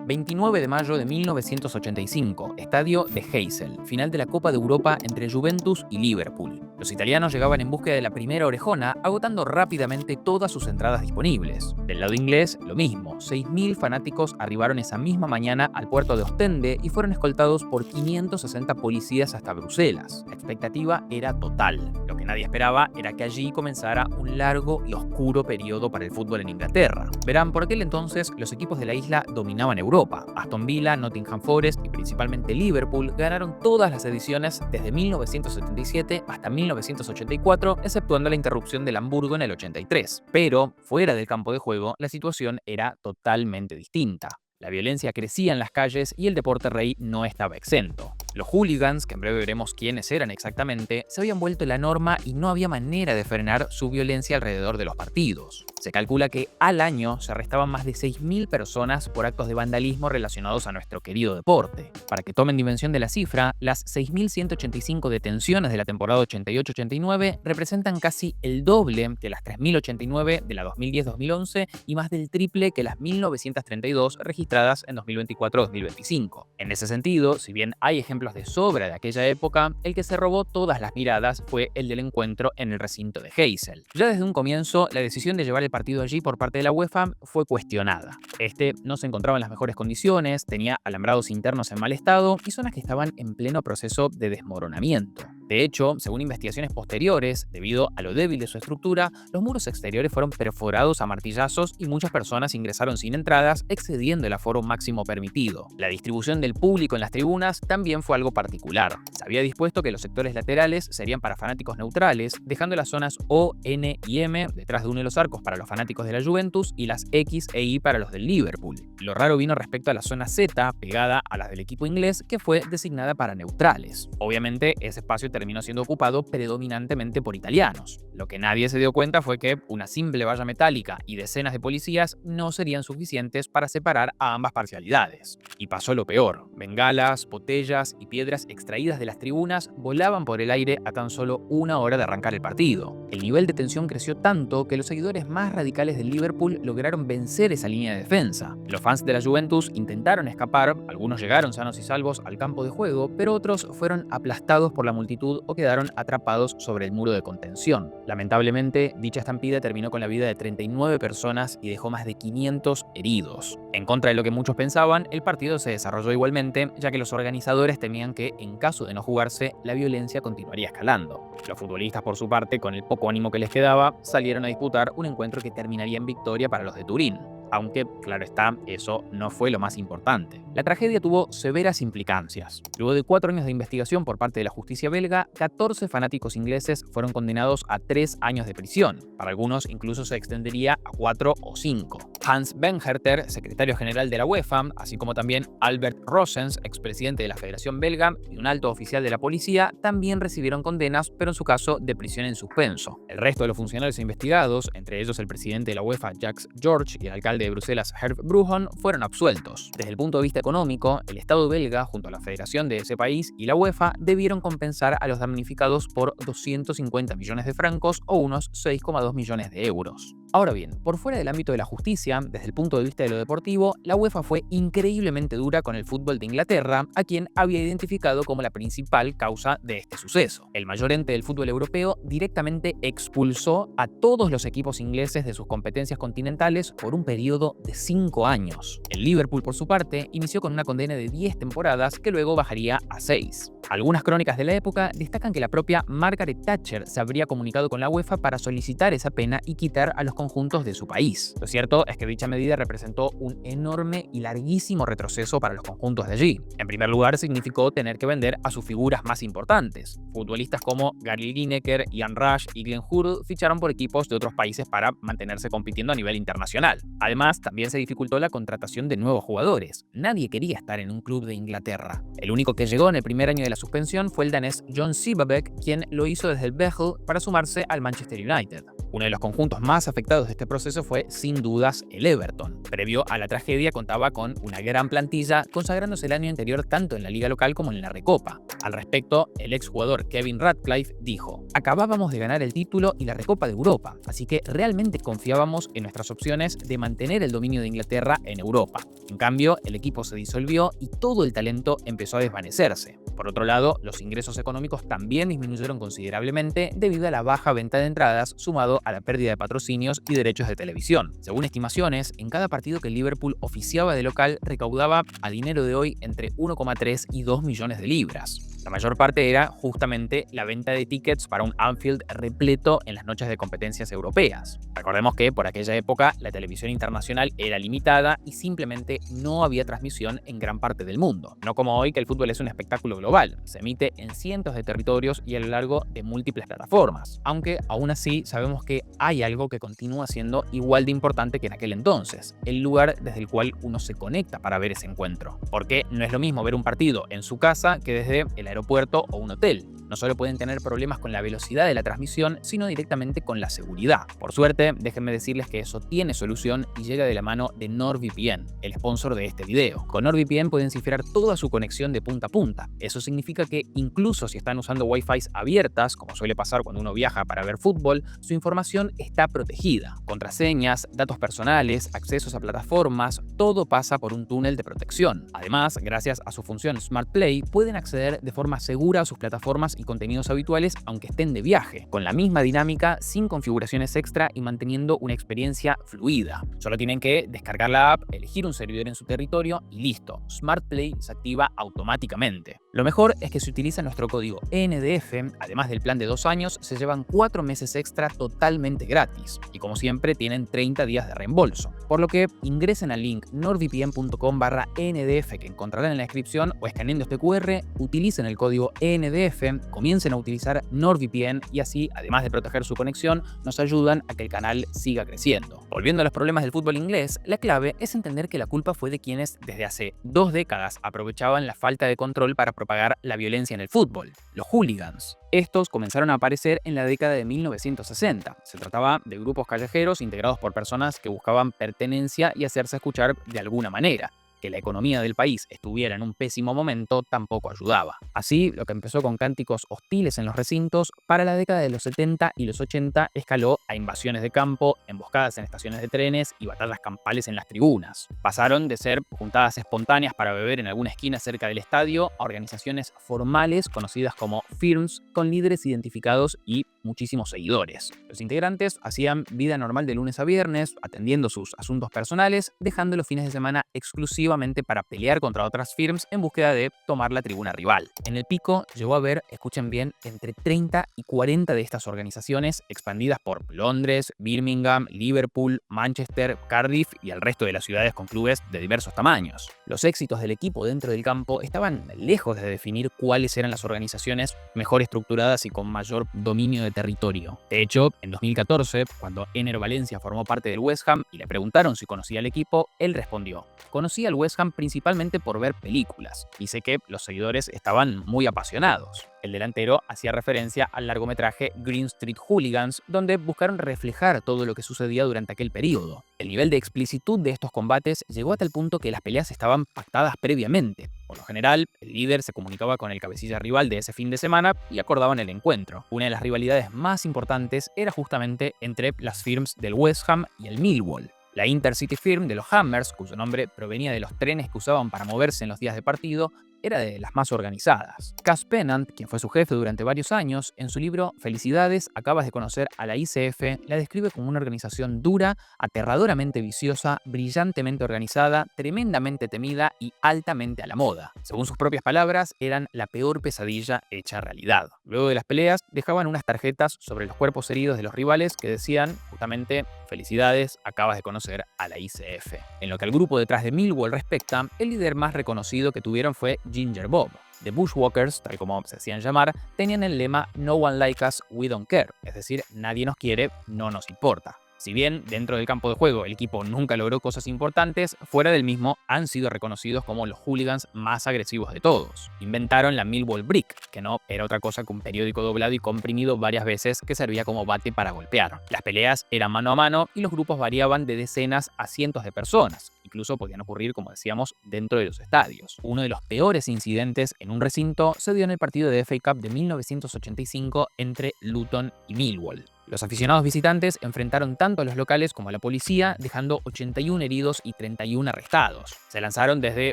29 de mayo de 1985, estadio de Heysel, final de la Copa de Europa entre Juventus y Liverpool. Los italianos llegaban en búsqueda de la primera orejona, agotando rápidamente todas sus entradas disponibles. Del lado inglés, lo mismo. 6.000 fanáticos arribaron esa misma mañana al puerto de Ostende y fueron escoltados por 560 policías hasta Bruselas. La expectativa era total. Lo que nadie esperaba era que allí comenzara un largo y oscuro periodo para el fútbol en Inglaterra. Verán, por aquel entonces los equipos de la isla dominaban Europa. Aston Villa, Nottingham Forest y principalmente Liverpool ganaron todas las ediciones desde 1977 hasta 1984, exceptuando la interrupción del Hamburgo en el 83. Pero, fuera del campo de juego, la situación era totalmente distinta. La violencia crecía en las calles y el deporte rey no estaba exento. Los hooligans, que en breve veremos quiénes eran exactamente, se habían vuelto la norma y no había manera de frenar su violencia alrededor de los partidos. Se calcula que al año se arrestaban más de 6.000 personas por actos de vandalismo relacionados a nuestro querido deporte. Para que tomen dimensión de la cifra, las 6.185 detenciones de la temporada 88-89 representan casi el doble que las 3.089 de la 2010-2011 y más del triple que las 1.932 registradas en 2024-2025. En ese sentido, si bien hay ejemplos de sobra de aquella época, el que se robó todas las miradas fue el del encuentro en el recinto de Heysel. Ya desde un comienzo, la decisión de llevar el partido allí por parte de la UEFA fue cuestionada. Este no se encontraba en las mejores condiciones, tenía alambrados internos en mal estado y zonas que estaban en pleno proceso de desmoronamiento. De hecho, según investigaciones posteriores, debido a lo débil de su estructura, los muros exteriores fueron perforados a martillazos y muchas personas ingresaron sin entradas, excediendo el aforo máximo permitido. La distribución del público en las tribunas también fue algo particular. Se había dispuesto que los sectores laterales serían para fanáticos neutrales, dejando las zonas O, N y M detrás de uno de los arcos para los fanáticos de la Juventus y las X e Y para los del Liverpool. Lo raro vino respecto a la zona Z, pegada a las del equipo inglés, que fue designada para neutrales. Obviamente, ese espacio terminó siendo ocupado predominantemente por italianos. Lo que nadie se dio cuenta fue que una simple valla metálica y decenas de policías no serían suficientes para separar a ambas parcialidades. Y pasó lo peor. Bengalas, botellas y piedras extraídas de las tribunas volaban por el aire a tan solo una hora de arrancar el partido. El nivel de tensión creció tanto que los seguidores más radicales del Liverpool lograron vencer esa línea de defensa. Los fans de la Juventus intentaron escapar, algunos llegaron sanos y salvos al campo de juego, pero otros fueron aplastados por la multitud o quedaron atrapados sobre el muro de contención. Lamentablemente, dicha estampida terminó con la vida de 39 personas y dejó más de 500 heridos. En contra de lo que muchos pensaban, el partido se desarrolló igualmente, ya que los organizadores temían que, en caso de no jugarse, la violencia continuaría escalando. Los futbolistas, por su parte, con el poco ánimo que les quedaba, salieron a disputar un encuentro que terminaría en victoria para los de Turín. Aunque, claro está, eso no fue lo más importante. La tragedia tuvo severas implicancias. Luego de 4 años de investigación por parte de la justicia belga, 14 fanáticos ingleses fueron condenados a 3 años de prisión. Para algunos incluso se extendería a 4 o 5. Hans Benherter, secretario general de la UEFA, así como también Albert Rossens, expresidente de la Federación Belga, y un alto oficial de la policía, también recibieron condenas, pero en su caso de prisión en suspenso. El resto de los funcionarios investigados, entre ellos el presidente de la UEFA Jacques George y el alcalde de Bruselas Herve Broughon, fueron absueltos. Desde el punto de vista económico, el Estado belga, junto a la Federación de ese país y la UEFA, debieron compensar a los damnificados por 250 millones de francos o unos 6,2 millones de euros. Ahora bien, por fuera del ámbito de la justicia, desde el punto de vista de lo deportivo, la UEFA fue increíblemente dura con el fútbol de Inglaterra, a quien había identificado como la principal causa de este suceso. El mayor ente del fútbol europeo directamente expulsó a todos los equipos ingleses de sus competencias continentales por un periodo de 5 años. El Liverpool, por su parte, inició con una condena de 10 temporadas que luego bajaría a 6. Algunas crónicas de la época destacan que la propia Margaret Thatcher se habría comunicado con la UEFA para solicitar esa pena y quitar a los conjuntos de su país. Lo cierto es que dicha medida representó un enorme y larguísimo retroceso para los conjuntos de allí. En primer lugar, significó tener que vender a sus figuras más importantes. Futbolistas como Gary Lineker, Ian Rush y Glenn Hoddle ficharon por equipos de otros países para mantenerse compitiendo a nivel internacional. Además, también se dificultó la contratación de nuevos jugadores. Nadie quería estar en un club de Inglaterra. El único que llegó en el primer año de la suspensión fue el danés John Sivabek, quien lo hizo desde el Vejle para sumarse al Manchester United. Uno de los conjuntos más afectados de este proceso fue, sin dudas, el Everton. Previo a la tragedia contaba con una gran plantilla, consagrándose el año anterior tanto en la liga local como en la Recopa. Al respecto, el exjugador Kevin Ratcliffe dijo: "Acabábamos de ganar el título y la Recopa de Europa, así que realmente confiábamos en nuestras opciones de mantener el dominio de Inglaterra en Europa. En cambio, el equipo se disolvió y todo el talento empezó a desvanecerse. Por otro lado, los ingresos económicos también disminuyeron considerablemente debido a la baja venta de entradas, sumado a la pérdida de patrocinios y derechos de televisión. Según estimaciones, en cada partido que el Liverpool oficiaba de local recaudaba a dinero de hoy entre 1,3 y 2 millones de libras. La mayor parte era justamente la venta de tickets para un Anfield repleto en las noches de competencias europeas. Recordemos que por aquella época la televisión internacional era limitada y simplemente no había transmisión en gran parte del mundo. No como hoy, que el fútbol es un espectáculo global. Se emite en cientos de territorios y a lo largo de múltiples plataformas. Aunque aún así sabemos que hay algo que continúa siendo igual de importante que en aquel entonces: el lugar desde el cual uno se conecta para ver ese encuentro. Porque no es lo mismo ver un partido en su casa que desde el aeropuerto o un hotel. No solo pueden tener problemas con la velocidad de la transmisión, sino directamente con la seguridad. Por suerte, déjenme decirles que eso tiene solución y llega de la mano de NordVPN, el sponsor de este video. Con NordVPN pueden cifrar toda su conexión de punta a punta. Eso significa que incluso si están usando Wi-Fi abiertas, como suele pasar cuando uno viaja para ver fútbol, su información está protegida. Contraseñas, datos personales, accesos a plataformas, todo pasa por un túnel de protección. Además, gracias a su función Smart Play, pueden acceder de forma segura a sus plataformas y contenidos habituales aunque estén de viaje, con la misma dinámica, sin configuraciones extra y manteniendo una experiencia fluida. Solo tienen que descargar la app, elegir un servidor en su territorio y listo. Smart Play se activa automáticamente. Lo mejor es que si utilizan nuestro código NDF, además del plan de 2 años, se llevan 4 meses extra totalmente gratis. Y como siempre, tienen 30 días de reembolso. Por lo que ingresen al link nordvpn.com/NDF que encontrarán en la descripción o escaneando este QR, utilicen el código NDF, comiencen a utilizar NordVPN y así, además de proteger su conexión, nos ayudan a que el canal siga creciendo. Volviendo a los problemas del fútbol inglés, la clave es entender que la culpa fue de quienes desde hace 2 décadas aprovechaban la falta de control para propagar la violencia en el fútbol: los hooligans. Estos comenzaron a aparecer en la década de 1960. Se trataba de grupos callejeros integrados por personas que buscaban pertenencia y hacerse escuchar de alguna manera. Que la economía del país estuviera en un pésimo momento tampoco ayudaba. Así, lo que empezó con cánticos hostiles en los recintos, para la década de los 70 y los 80 escaló a invasiones de campo, emboscadas en estaciones de trenes y batallas campales en las tribunas. Pasaron de ser juntadas espontáneas para beber en alguna esquina cerca del estadio a organizaciones formales conocidas como firms, con líderes identificados y muchísimos seguidores. Los integrantes hacían vida normal de lunes a viernes, atendiendo sus asuntos personales, dejando los fines de semana exclusivos para pelear contra otras firms en búsqueda de tomar la tribuna rival. En el pico llegó a haber, escuchen bien, entre 30 y 40 de estas organizaciones expandidas por Londres, Birmingham, Liverpool, Manchester, Cardiff y el resto de las ciudades con clubes de diversos tamaños. Los éxitos del equipo dentro del campo estaban lejos de definir cuáles eran las organizaciones mejor estructuradas y con mayor dominio de territorio. De hecho, en 2014, cuando Enner Valencia formó parte del West Ham y le preguntaron si conocía al equipo, él respondió: "Conocía al West Ham principalmente por ver películas, y sé que los seguidores estaban muy apasionados". El delantero hacía referencia al largometraje Green Street Hooligans, donde buscaron reflejar todo lo que sucedía durante aquel periodo. El nivel de explicitud de estos combates llegó a tal punto que las peleas estaban pactadas previamente. Por lo general, el líder se comunicaba con el cabecilla rival de ese fin de semana y acordaban el encuentro. Una de las rivalidades más importantes era justamente entre las firms del West Ham y el Millwall. La Intercity Firm de los Hammers, cuyo nombre provenía de los trenes que usaban para moverse en los días de partido, era de las más organizadas. Cass Pennant, quien fue su jefe durante varios años, en su libro Felicidades, acabas de conocer a la ICF, la describe como una organización dura, aterradoramente viciosa, brillantemente organizada, tremendamente temida y altamente a la moda. Según sus propias palabras, eran la peor pesadilla hecha realidad. Luego de las peleas, dejaban unas tarjetas sobre los cuerpos heridos de los rivales que decían justamente: "Felicidades, acabas de conocer a la ICF". En lo que al grupo detrás de Millwall respecta, el líder más reconocido que tuvieron fue Ginger Bob. The Bushwalkers, tal como se hacían llamar, tenían el lema "No one like us, we don't care", es decir, nadie nos quiere, no nos importa. Si bien dentro del campo de juego el equipo nunca logró cosas importantes, fuera del mismo han sido reconocidos como los hooligans más agresivos de todos. Inventaron la Millwall Brick, que no era otra cosa que un periódico doblado y comprimido varias veces que servía como bate para golpear. Las peleas eran mano a mano y los grupos variaban de decenas a cientos de personas. Incluso podían ocurrir, como decíamos, dentro de los estadios. Uno de los peores incidentes en un recinto se dio en el partido de FA Cup de 1985 entre Luton y Millwall. Los aficionados visitantes enfrentaron tanto a los locales como a la policía, dejando 81 heridos y 31 arrestados. Se lanzaron desde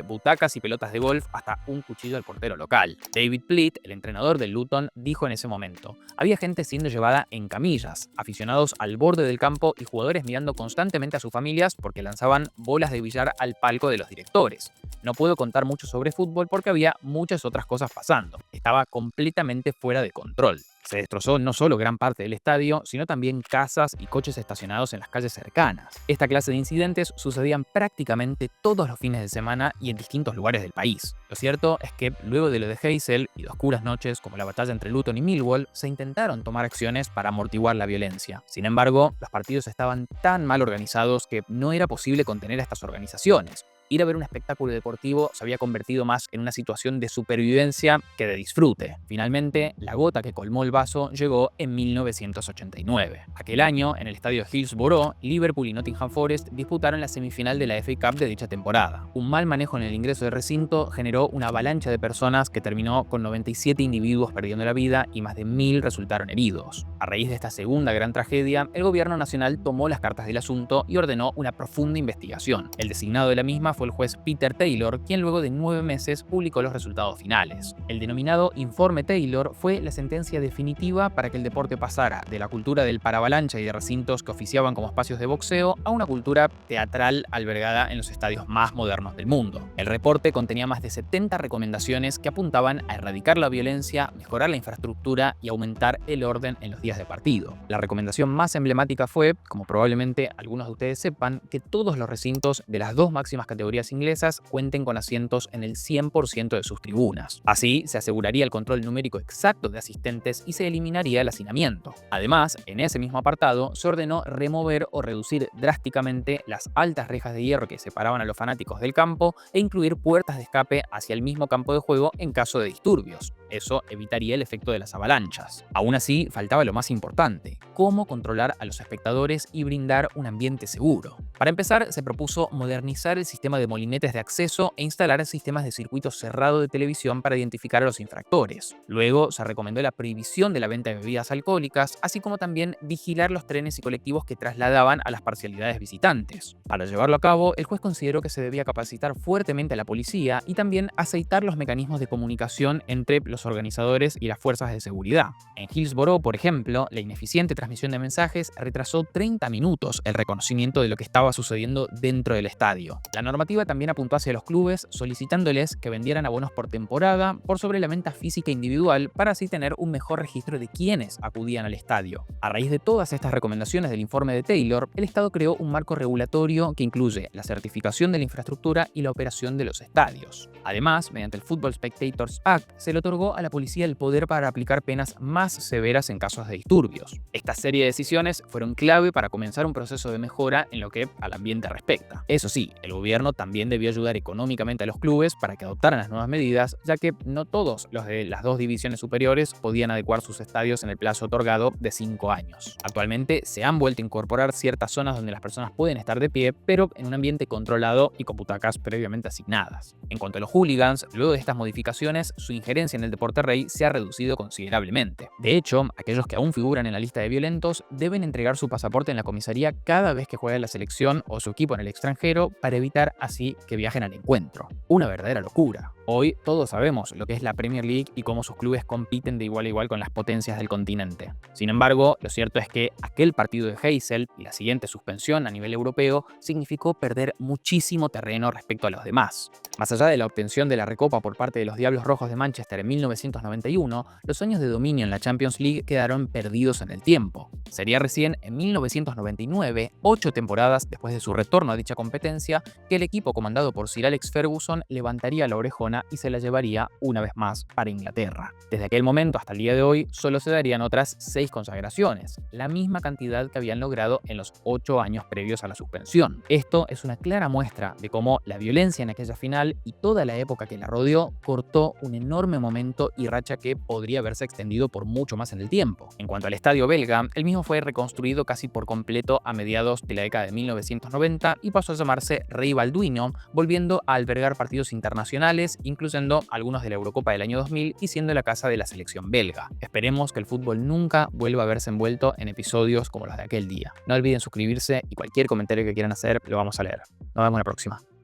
butacas y pelotas de golf hasta un cuchillo al portero local. David Pleat, el entrenador del Luton, dijo en ese momento: había gente siendo llevada en camillas, aficionados al borde del campo y jugadores mirando constantemente a sus familias porque lanzaban bolas de billar al palco de los directores. No puedo contar mucho sobre fútbol porque había muchas otras cosas pasando. Estaba completamente fuera de control. Se destrozó no solo gran parte del estadio, sino también casas y coches estacionados en las calles cercanas. Esta clase de incidentes sucedían prácticamente todos los fines de semana y en distintos lugares del país. Lo cierto es que luego de lo de Heysel y de oscuras noches como la batalla entre Luton y Millwall, se intentaron tomar acciones para amortiguar la violencia. Sin embargo, los partidos estaban tan mal organizados que no era posible contener a estas organizaciones. Ir a ver un espectáculo deportivo se había convertido más en una situación de supervivencia que de disfrute. Finalmente, la gota que colmó el vaso llegó en 1989. Aquel año, en el estadio Hillsborough, Liverpool y Nottingham Forest disputaron la semifinal de la FA Cup de dicha temporada. Un mal manejo en el ingreso del recinto generó una avalancha de personas que terminó con 97 individuos perdiendo la vida y más de 1000 resultaron heridos. A raíz de esta segunda gran tragedia, el gobierno nacional tomó las cartas del asunto y ordenó una profunda investigación. El designado de la misma fue el juez Peter Taylor, quien luego de 9 meses publicó los resultados finales. El denominado Informe Taylor fue la sentencia definitiva para que el deporte pasara de la cultura del paravalancha y de recintos que oficiaban como espacios de boxeo a una cultura teatral albergada en los estadios más modernos del mundo. El reporte contenía más de 70 recomendaciones que apuntaban a erradicar la violencia, mejorar la infraestructura y aumentar el orden en los días de partido. La recomendación más emblemática fue, como probablemente algunos de ustedes sepan, que todos los recintos de las dos máximas categorías inglesas cuenten con asientos en el 100% de sus tribunas. Así, se aseguraría el control numérico exacto de asistentes y se eliminaría el hacinamiento. Además, en ese mismo apartado, se ordenó remover o reducir drásticamente las altas rejas de hierro que separaban a los fanáticos del campo e incluir puertas de escape hacia el mismo campo de juego en caso de disturbios. Eso evitaría el efecto de las avalanchas. Aún así, faltaba lo más importante: cómo controlar a los espectadores y brindar un ambiente seguro. Para empezar, se propuso modernizar el sistema de molinetes de acceso e instalar sistemas de circuito cerrado de televisión para identificar a los infractores. Luego, se recomendó la prohibición de la venta de bebidas alcohólicas, así como también vigilar los trenes y colectivos que trasladaban a las parcialidades visitantes. Para llevarlo a cabo, el juez consideró que se debía capacitar fuertemente a la policía y también aceitar los mecanismos de comunicación entre los organizadores y las fuerzas de seguridad. En Hillsborough, por ejemplo, la ineficiente transmisión de mensajes retrasó 30 minutos el reconocimiento de lo que estaba sucediendo dentro del estadio. La normativa también apuntó hacia los clubes, solicitándoles que vendieran abonos por temporada por sobre la venta física individual para así tener un mejor registro de quienes acudían al estadio. A raíz de todas estas recomendaciones del informe de Taylor, el Estado creó un marco regulatorio que incluye la certificación de la infraestructura y la operación de los estadios. Además, mediante el Football Spectators Act, se le otorgó a la policía el poder para aplicar penas más severas en casos de disturbios. Esta serie de decisiones fueron clave para comenzar un proceso de mejora en lo que al ambiente respecta. Eso sí, el gobierno también debió ayudar económicamente a los clubes para que adoptaran las nuevas medidas, ya que no todos los de las dos divisiones superiores podían adecuar sus estadios en el plazo otorgado de 5 años. Actualmente se han vuelto a incorporar ciertas zonas donde las personas pueden estar de pie, pero en un ambiente controlado y con butacas previamente asignadas. En cuanto a los hooligans, luego de estas modificaciones, su injerencia en el deporte rey se ha reducido considerablemente. De hecho, aquellos que aún figuran en la lista de violentos deben entregar su pasaporte en la comisaría cada vez que juegue la selección o su equipo en el extranjero para evitar así que viajen al encuentro. Una verdadera locura. Hoy todos sabemos lo que es la Premier League y cómo sus clubes compiten de igual a igual con las potencias del continente. Sin embargo, lo cierto es que aquel partido de Heysel y la siguiente suspensión a nivel europeo significó perder muchísimo terreno respecto a los demás. Más allá de la obtención de la Recopa por parte de los Diablos Rojos de Manchester en 1991, los años de dominio en la Champions League quedaron perdidos en el tiempo. Sería recién en 1999, 8 temporadas después de su retorno a dicha competencia, que el equipo comandado por Sir Alex Ferguson levantaría la orejona corona y se la llevaría una vez más para Inglaterra. Desde aquel momento hasta el día de hoy solo se darían otras 6 consagraciones, la misma cantidad que habían logrado en los 8 años previos a la suspensión. Esto es una clara muestra de cómo la violencia en aquella final y toda la época que la rodeó cortó un enorme momento y racha que podría haberse extendido por mucho más en el tiempo. En cuanto al estadio belga, el mismo fue reconstruido casi por completo a mediados de la década de 1990 y pasó a llamarse Rey Balduino, volviendo a albergar partidos internacionales, incluyendo algunos de la Eurocopa del año 2000 y siendo la casa de la selección belga. Esperemos que el fútbol nunca vuelva a verse envuelto en episodios como los de aquel día. No olviden suscribirse y cualquier comentario que quieran hacer lo vamos a leer. Nos vemos la próxima.